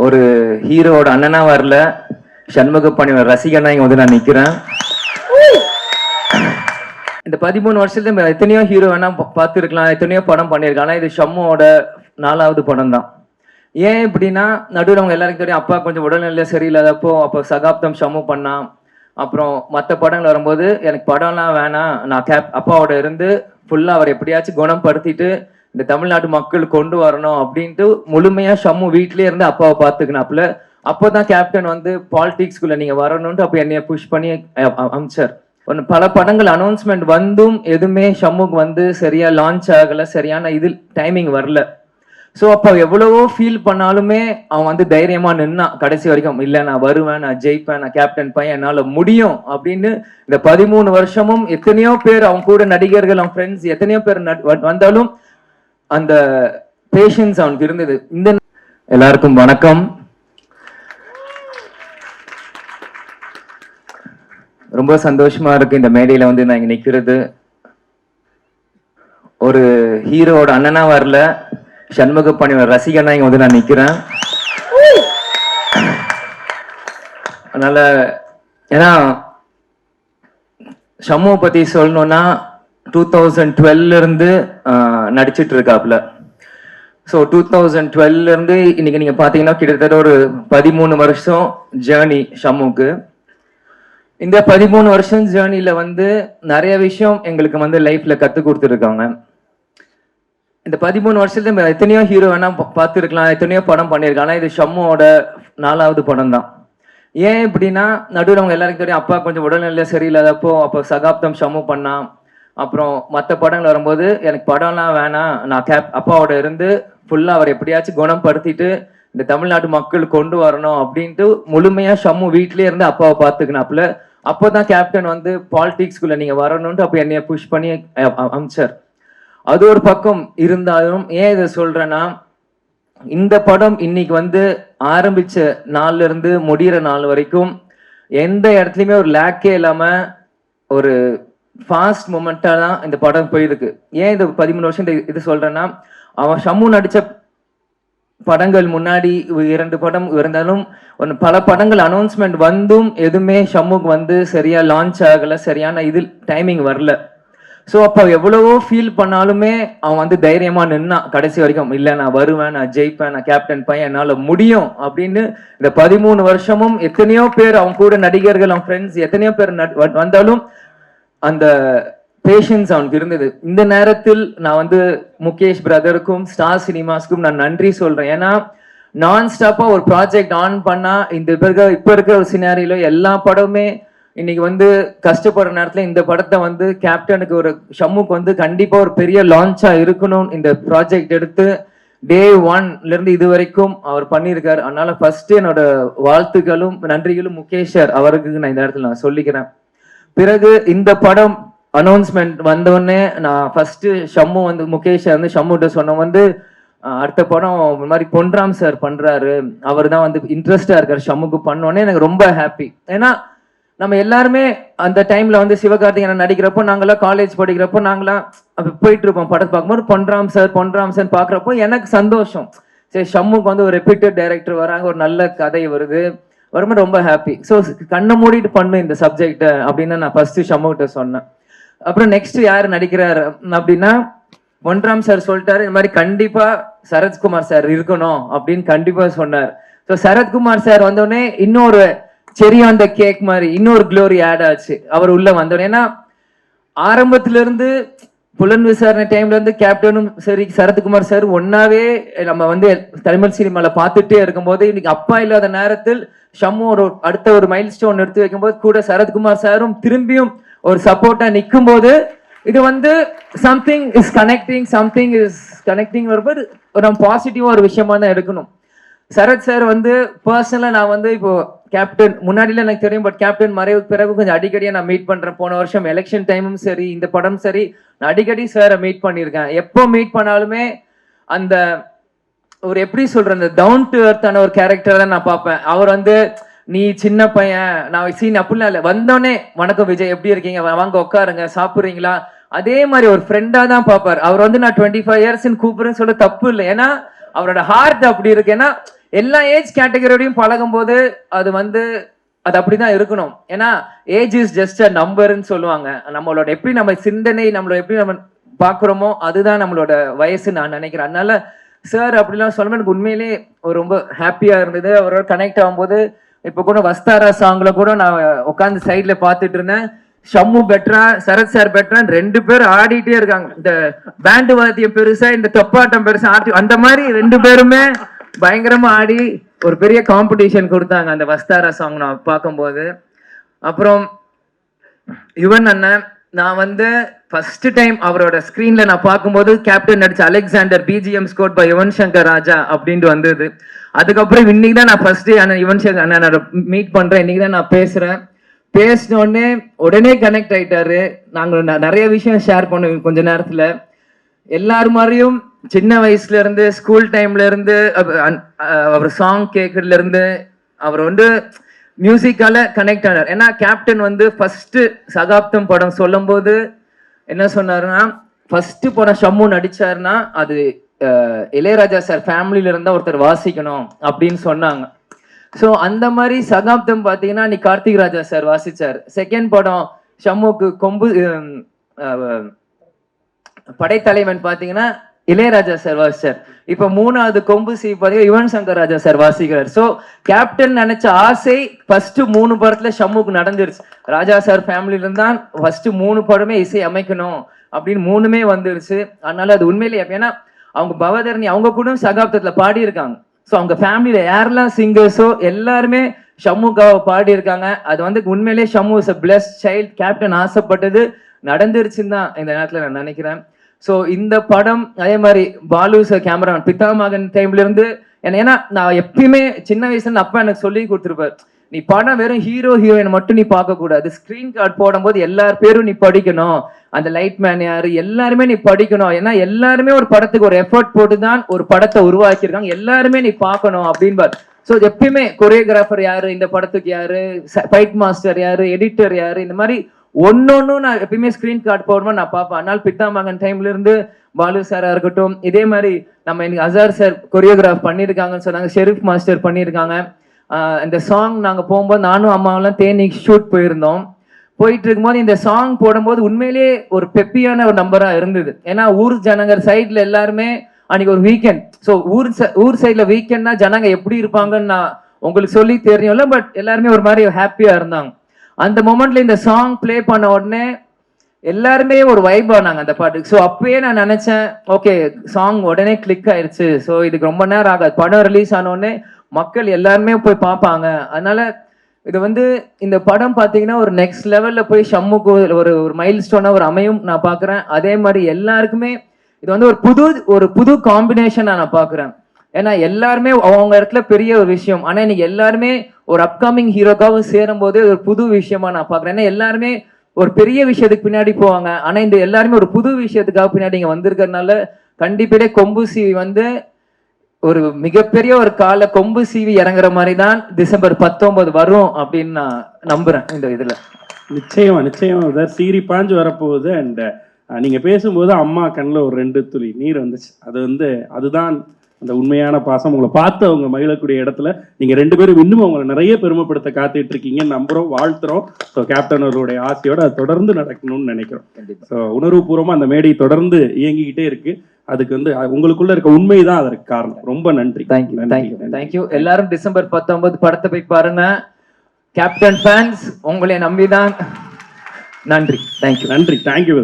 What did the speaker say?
ஒரு ஹீரோட அண்ணனா வரல, சண்முக பாண்டியன் ரசிகனா இங்க வந்து நான் நிக்கிறேன். இந்த 13 வருஷத்துல எத்தனையோ ஹீரோ வேணா பார்த்துருக்கலாம், எத்தனையோ படம் பண்ணியிருக்கலாம். ஆனா இது ஷம்முவோட 4வது படம் தான். ஏன் இப்படின்னா, நடுவில் அவங்க எல்லாருக்கும் தெரியும், அப்பா கொஞ்சம் உடல்நிலை சரியில்லாதப்போ அப்போ சகாப்தம் ஷம்மு பண்ணான். அப்புறம் மற்ற படங்கள் வரும்போது எனக்கு படம்லாம் வேணாம், நான் அப்பாவோட இருந்து ஃபுல்லாக அவர் எப்படியாச்சும் குணப்படுத்திட்டு இந்த தமிழ்நாட்டு மக்கள் கொண்டு வரணும் அப்படின்ட்டு முழுமையா ஷம்மு வீட்லயே இருந்து அப்பாவை பார்த்துக்கினாப்புல. அப்போதான் கேப்டன் வந்து பாலிடிக்ஸ்குள்ள நீங்க வரணும்ட்டு அப்போ என்னைய புஷ் பண்ணி அமிச்சார். பல படங்கள் அனௌன்ஸ்மெண்ட் வந்தும் எதுவுமே ஷம்முக்கு வந்து சரியா லான்ச் ஆகல, சரியான இது டைமிங் வரல. ஸோ அப்போ எவ்வளவோ ஃபீல் பண்ணாலுமே அவன் வந்து தைரியமா நின்னான் கடைசி வரைக்கும். இல்லை நான் வருவேன், நான் ஜெயிப்பேன், நான் கேப்டன் பையன், என்னால் முடியும் அப்படின்னு. இந்த 13 வருஷமும் எத்தனையோ பேர் அவன் கூட நடிகர்கள், அவன் ஃப்ரெண்ட்ஸ் எத்தனையோ பேர் வந்தாலும் அந்த பேஷன்ஸ் அவனுக்கு இருந்தது. இந்த எல்லாருக்கும் வணக்கம். ரொம்ப சந்தோஷமா இருக்கு இந்த மேடையில வந்து நான் இங்க நிக்கிறது. ஒரு ஹீரோட அண்ணனா வரல, சண்முக பாண்டியன் ரசிகனா இங்க வந்து நான் நிக்கிறேன். அதனால ஏன்னா ஷம்முவை பத்தி சொல்லணும்னா 2012 இருந்து நடிச்சிட்டு இருக்காப்ல. ஸோ 2012 இருந்து இன்னைக்கு நீங்க பாத்தீங்கன்னா கிட்டத்தட்ட ஒரு 13 வருஷம் ஜேர்னி ஷம்முக்கு. இந்த 13 வருஷம் ஜேர்னில வந்து நிறைய விஷயம் எங்களுக்கு வந்து லைஃப்ல கத்து கொடுத்துருக்காங்க. இந்த 13 வருஷத்துல எத்தனையோ ஹீரோ வேணா பார்த்துருக்கலாம், எத்தனையோ படம் பண்ணியிருக்கலாம். ஆனா இது ஷம்முவோட 4வது படம் தான். ஏன் இப்படின்னா, நடுவில் அவங்க எல்லாருக்கும் தெரியும், அப்பா கொஞ்சம் உடல்நிலை சரியில்லாதப்போ அப்போ சகாப்தம் ஷம்மு பண்ணான். அப்புறம் மற்ற படங்கள் வரும்போது எனக்கு படம்லாம் வேணாம், நான் அப்பாவோட இருந்து ஃபுல்லாக அவர் எப்படியாச்சும் குணப்படுத்திட்டு இந்த தமிழ்நாட்டு மக்கள் கொண்டு வரணும் அப்படின்ட்டு முழுமையா ஷம்மு வீட்லயே இருந்து அப்பாவை பார்த்துக்கினாப்புல. அப்போதான் கேப்டன் வந்து பாலிடிக்ஸ்குள்ள நீங்க வரணும்ட்டு அப்போ என்னைய புஷ் பண்ணி அமிச்சார். அது ஒரு பக்கம் இருந்தாலும் ஏன் இதை சொல்றேன்னா, இந்த படம் இன்னைக்கு வந்து ஆரம்பிச்ச நாள்ல இருந்து முடிகிற நாள் வரைக்கும் எந்த இடத்துலையுமே ஒரு லேக்கே இல்லாம ஒரு ஃபாஸ்ட் மூமெண்டா தான் இந்த படம் போயிருக்கு. ஏன் இது 13 வருஷம் இது சொல்றேன்னா, அவன் ஷம்மு நடிச்ச படங்கள் முன்னாடி 2 படம் இருந்தாலும் பல படங்கள் அனௌன்ஸ்மெண்ட் வந்தும் எதுவுமே ஷம்முக்கு வந்து சரியா லான்ச் ஆகல, சரியான இது டைமிங் வரல. ஸோ அப்போ எவ்வளவோ ஃபீல் பண்ணாலுமே அவன் வந்து தைரியமா நின்னான் கடைசி வரைக்கும். இல்லை நான் வருவேன், நான் ஜெயிப்பேன், நான் கேப்டன் பையன், என்னால் முடியும் அப்படின்னு. இந்த 13 வருஷமும் எத்தனையோ பேர் அவன் கூட நடிகர்கள், அவன் ஃப்ரெண்ட்ஸ் எத்தனையோ பேர் வந்தாலும் அந்த பேஷன்ஸ் அவனுக்கு இருந்தது. இந்த நேரத்தில் நான் வந்து முகேஷ் பிரதருக்கும் ஸ்டார் சினிமாஸ்க்கும் நான் நன்றி சொல்றேன். ஏன்னா நான் ஸ்டாப்பா ஒரு ப்ராஜெக்ட் ஆன் பண்ணா இந்த இப்ப இருக்கிற ஒரு சினாரியில எல்லா படமுமே இன்னைக்கு வந்து கஷ்டப்படுற நேரத்துல இந்த படத்தை வந்து கேப்டனுக்கு ஒரு ஷம்முக்கு வந்து கண்டிப்பா ஒரு பெரிய லான்ச்சா இருக்கணும் இந்த ப்ராஜெக்ட் எடுத்து டே 1ல இருந்து இது வரைக்கும் அவர் பண்ணியிருக்காரு. அதனால ஃபர்ஸ்ட் என்னோட வாழ்த்துக்களும் நன்றிகளும் முகேஷ் சார் அவருக்கு நான் இந்த இடத்துல நான் சொல்லிக்கிறேன். பிறகு இந்த படம் அனௌன்ஸ்மெண்ட் வந்தோடனே நான் ஃபர்ஸ்ட் ஷம்மு வந்து முகேஷ் வந்து ஷம்முகிட்ட சொன்ன வந்து அடுத்த படம் இந்த மாதிரி பொன்ராம் சார் பண்றாரு, அவர் தான் வந்து இன்ட்ரெஸ்டா இருக்காரு ஷம்முக்கு பண்ணோன்னே எனக்கு ரொம்ப ஹாப்பி. ஏன்னா நம்ம எல்லாருமே அந்த டைம்ல வந்து சிவகார்த்திகேயன் நடிக்கிறப்போ நாங்களாம் காலேஜ் படிக்கிறப்போ நாங்களாம் போயிட்டு இருப்போம் படத்தை பார்க்கும்போது பொன்ராம் சார் பாக்குறப்போ எனக்கு சந்தோஷம். சரி ஷம்முக்கு வந்து ஒரு ரெப்யூட்டட் டைரக்டர் வராங்க, ஒரு நல்ல கதை வருது, வரும்போது ரொம்ப ஹாப்பி. ஸோ கண்ணை மூடிட்டு பண்ணு இந்த சப்ஜெக்ட் அப்படின்னு நான் ஃபர்ஸ்ட் ஷம்முகிட்ட சொன்னேன். அப்புறம் நெக்ஸ்ட் யார் நடிக்கிறாரு அப்படின்னா பொன்ராம் சார் சொல்லிட்டாரு, இந்த மாதிரி கண்டிப்பா சரத்குமார் சார் இருக்கணும் அப்படின்னு கண்டிப்பா சொன்னார். ஸோ சரத்குமார் சார் வந்தோடனே இன்னொரு செரி அந்த கேக் மாதிரி இன்னொரு க்ளோரி ஆட் ஆச்சு அவர் உள்ள வந்தோடனே. ஏன்னா ஆரம்பத்துல இருந்து புலன் விசாரணை டைம்ல இருந்து கேப்டனும் சரி சரத்குமார் சார் ஒன்னாவே நம்ம வந்து தமிழ் சினிமால பார்த்துட்டே இருக்கும்போது இன்னைக்கு அப்பா இல்லாத நேரத்தில் ஷம்மு ஒரு அடுத்த ஒரு மைல் ஸ்டோன் எடுத்து வைக்கும்போது கூட சரத்குமார் சாரும் திரும்பியும் ஒரு சப்போர்ட்டா நிற்கும் போது இது வந்து சம்திங் இஸ் கனெக்டிங் வரும்போது நம்ம பாசிட்டிவா ஒரு விஷயமா தான் எடுக்கணும். சரத் சார் வந்து பர்சனலா நான் வந்து இப்போ கேப்டன் முன்னாடில எனக்கு தெரியும், பட் கேப்டன் மறைவுக்கு பிறகு கொஞ்சம் அடிக்கடியா நான் மீட் பண்றேன். போன வருஷம் எலெக்ஷன் டைமும் சரி இந்த படம் சரி நான் அடிக்கடி சாரை மீட் பண்ணியிருக்கேன். எப்போ மீட் பண்ணாலுமே அந்த ஒரு எப்படி சொல்ற அந்த டவுன் டு எர்த்தான ஒரு கேரக்டர் தான் நான் பார்ப்பேன். அவர் வந்து நீ சின்ன பையன் நான் சீன் அப்படிலாம் இல்லை, வந்தோடனே வணக்கம் விஜய் எப்படி இருக்கீங்க, வாங்க உட்காருங்க, சாப்பிட்றீங்களா, அதே மாதிரி ஒரு ஃப்ரெண்டா தான் பார்ப்பார். அவர் வந்து நான் 25 இயர்ஸ் கூப்பிடுறேன்னு சொல்ல தப்பு இல்லை, ஏன்னா அவரோட ஹார்ட் அப்படி இருக்கு. ஏன்னா எல்லா ஏஜ் கேட்டகரியோடையும் பழகும் போது அது வந்து அது அப்படிதான் இருக்கணும். ஏன்னா ஏஜ் இஸ் ஜஸ்ட் அ நம்பர்ன்னு சொல்லுவாங்க. நம்மளோட எப்படி நம்ம சிந்தனை நம்மளோட எப்படி நம்ம பாக்குறோமோ அதுதான் நம்மளோட வயசு நான் நினைக்கிறேன். அதனால சார் அப்படிலாம் சொல்லும்போது எனக்கு உண்மையிலே ஒரு ரொம்ப ஹாப்பியா இருந்தது. அவரோட கனெக்ட் ஆகும்போது இப்ப கூட வஸ்தாரா சாங்ல கூட நான் உட்காந்து சைட்ல பாத்துட்டு இருந்தேன். ஷம்மு பெட்ரா சரத் சார் பெட்ரான்னு 2 பேர் ஆடிட்டே இருக்காங்க. இந்த பேண்டு வாத்தியம் பெருசா இந்த தொப்பாட்டம் பெருசா ஆடி அந்த மாதிரி 2 பேருமே பயங்கரமா ஆடி ஒரு பெரிய காம்படிஷன் கொடுத்தாங்க அந்த வஸ்தாரா சாங் நான் பார்க்கும்போது. அப்புறம் யுவன் அண்ணன் நான் வந்து ஃபர்ஸ்ட் டைம் அவரோட ஸ்கிரீன்ல நான் பார்க்கும்போது கேப்டன் நடிச்ச Alexander BGM score by Yuvan Shankar Raja அப்படின்ட்டு வந்தது. அதுக்கப்புறம் இன்னைக்கு தான் நான் ஃபர்ஸ்ட் அண்ணன் யுவன் சங்கர் அண்ணனோட மீட் பண்றேன். இன்னைக்கு தான் நான் பேசுறேன். பேசினோடனே உடனே கனெக்ட் ஆயிட்டாரு. நாங்க நிறைய விஷயம் ஷேர் பண்ணுவோம் கொஞ்ச நேரத்துல. எல்லாரும் மாதிரியும் சின்ன வயசுல இருந்து ஸ்கூல் டைம்ல இருந்து அவர் சாங் கேட்கறதுல இருந்து அவர் வந்து மியூசிக்கால கனெக்ட் ஆனார். ஏன்னா கேப்டன் வந்து ஃபர்ஸ்ட் சகாப்தம் படம் சொல்லும் போது என்ன சொன்னாருன்னா ஃபர்ஸ்ட் படம் ஷம்மு நடிச்சாருன்னா அது இளையராஜா சார் ஃபேமிலியில இருந்தா ஒருத்தர் வாசிக்கணும் அப்படின்னு சொன்னாங்க. ஸோ அந்த மாதிரி சகாப்தம் பார்த்தீங்கன்னா நீ கார்த்திக் ராஜா சார் வாசிச்சார். செகண்ட் படம் ஷம்முக்கு கொம்பு படைத்தலைவன் பார்த்தீங்கன்னா இளையராஜா சார் வாசிச்சார். இப்ப 3வது கொம்பு சி பார்த்தீங்கன்னா யுவன் சங்கர் ராஜா சார் வாசிக்கிறார். ஸோ கேப்டன் நினைச்ச ஆசை ஃபர்ஸ்ட் 3 படத்துல ஷம்முக்கு நடந்துருச்சு. ராஜா சார் ஃபேமிலியில இருந்தான் ஃபர்ஸ்ட் 3 படமே இசை அமைக்கணும் அப்படின்னு 3மே வந்துருச்சு. அதனால அது உண்மையிலேயே ஏன்னா அவங்க பவதரணி அவங்க கூட சகாப்தத்துல பாடி இருக்காங்க. ஸோ அவங்க ஃபேமிலியில யாரெல்லாம் சிங்கர்ஸோ எல்லாருமே ஷம்முக்காக பாடி இருக்காங்க. அது வந்து உண்மையிலேயே Shammu is a blessed child. Captain ஆசைப்பட்டது நடந்துருச்சுன்னு தான் இந்த நேரத்துல நான் நினைக்கிறேன். ஸோ இந்த படம் அதே மாதிரி பாலு சார் கேமராமேன் பிதாமகன் டைம்ல இருந்து ஏன்னா நான் எப்பயுமே சின்ன வயசுல அப்பா எனக்கு சொல்லி கொடுத்துருப்பார், நீ படம் வெறும் ஹீரோ ஹீரோயின் மட்டும் நீ பார்க்க கூடாது, ஸ்கிரீன் கார்டு போடும்போது எல்லார் பேரும் நீ படிக்கணும், அந்த லைட் மேன் யாரு எல்லாருமே நீ படிக்கணும். ஏன்னா எல்லாருமே ஒரு படத்துக்கு ஒரு எஃபர்ட் போட்டு தான் ஒரு படத்தை உருவாக்கியிருக்காங்க, எல்லாருமே நீ பார்க்கணும் அப்படின்பார். ஸோ எப்பயுமே கொரியோகிராஃபர் யாரு, இந்த படத்துக்கு யாரு, ஃபைட் மாஸ்டர் யாரு, எடிட்டர் யாரு, இந்த மாதிரி ஒன்னொன்னும் நான் எப்பயுமே ஸ்கிரீன் கார்டு போடும்போது நான் பார்ப்பேன். அதனால பித்தாமகன் டைம்ல இருந்து பாலு சாரா இருக்கட்டும், இதே மாதிரி நம்ம இன்னைக்கு அசார் சார் கொரியோகிராஃப் பண்ணியிருக்காங்கன்னு சொன்னாங்க, ஷெரீப் மாஸ்டர் பண்ணியிருக்காங்க. இந்த சாங் நாங்க போகும்போது நானும் அம்மாவெல்லாம் தேனி ஷூட் போயிருந்தோம். போயிட்டு இருக்கும்போது இந்த சாங் போடும்போது உண்மையிலேயே ஒரு பெப்பியான ஒரு நம்பரா இருந்தது. ஏன்னா ஊர் ஜனங்க சைட்ல எல்லாருமே அன்னைக்கு ஒரு வீக்கெண்ட். ஸோ ஊர் சைட்ல வீக்கெண்ட்னா ஜனங்க எப்படி இருப்பாங்கன்னு நான் உங்களுக்கு சொல்லி தெரியும்ல, பட் எல்லாருமே ஒரு மாதிரி ஹாப்பியா இருந்தாங்க. அந்த மொமெண்ட்ல இந்த சாங் பிளே பண்ண உடனே எல்லாருமே ஒரு வைப் ஆனாங்க அந்த பாட்டுக்கு. ஸோ அப்பயே நான் நினைச்சேன் ஓகே சாங் உடனே கிளிக் ஆயிடுச்சு. ஸோ இதுக்கு ரொம்ப நேரம் ஆகாது, படம் ரிலீஸ் ஆன உடனே மக்கள் எல்லாருமே போய் பார்ப்பாங்க. அதனால இது வந்து இந்த படம் பார்த்தீங்கன்னா ஒரு நெக்ஸ்ட் லெவல்ல போய் ஷம்முக்கு ஒரு மைல் ஸ்டோனா ஒரு அமையும் நான் பார்க்குறேன். அதே மாதிரி எல்லாருக்குமே இது வந்து ஒரு புது காம்பினேஷனா நான் பார்க்குறேன். ஏன்னா எல்லாருமே அவங்க இடத்துல பெரிய ஒரு விஷயம், ஆனா இன்னைக்கு எல்லாருமே ஒரு அப்கமிங் ஹீரோக்காக சேரும் போது ஒரு புது விஷயமா நான் பாக்குறேன். ஏன்னா எல்லாருமே ஒரு பெரிய விஷயத்துக்கு பின்னாடி போவாங்க, ஆனா இந்த எல்லாருமே ஒரு புது விஷயத்துக்காக பின்னாடி இங்க வந்திருக்கிறதுனால கண்டிப்பாக கொம்பு சீவி வந்து ஒரு மிகப்பெரிய ஒரு கால கொம்பு சீவி இறங்குற மாதிரி தான் டிசம்பர் 19 வரும் அப்படின்னு நான் நம்புறேன். இந்த இதுல நிச்சயமா சீரி பாஞ்சு வரப்போகுது. அண்ட் நீங்க பேசும்போது அம்மா கண்ணில் ஒரு 2 துளி நீர் வந்துச்சு. அது வந்து அதுதான் அந்த உண்மையான பாசம். உங்களை பார்த்து அவங்க மகிழக்கூடிய இடத்துல நீங்க 2 பேரும் இன்னும் அவங்களை நிறைய பெருமைப்படுத்த காத்துட்டு இருக்கீங்க, நம்புறோம், வாழ்த்துறோம். ஸோ கேப்டன் அவர்களுடைய ஆசையோட அது தொடர்ந்து நடக்கணும்னு நினைக்கிறோம். ஸோ உணர்வுபூர்வமா அந்த மேடை தொடர்ந்து இயங்கிக்கிட்டே இருக்கு. அதுக்கு வந்து உங்களுக்குள்ள இருக்க உண்மைதான் அதற்கு காரணம். ரொம்ப நன்றி. தேங்க்யூ. எல்லாரும் டிசம்பர் 19 படத்தை போய் பாருங்க. கேப்டன் ஃபேன்ஸ் உங்களை நம்பிதான். நன்றி. தேங்க்யூ.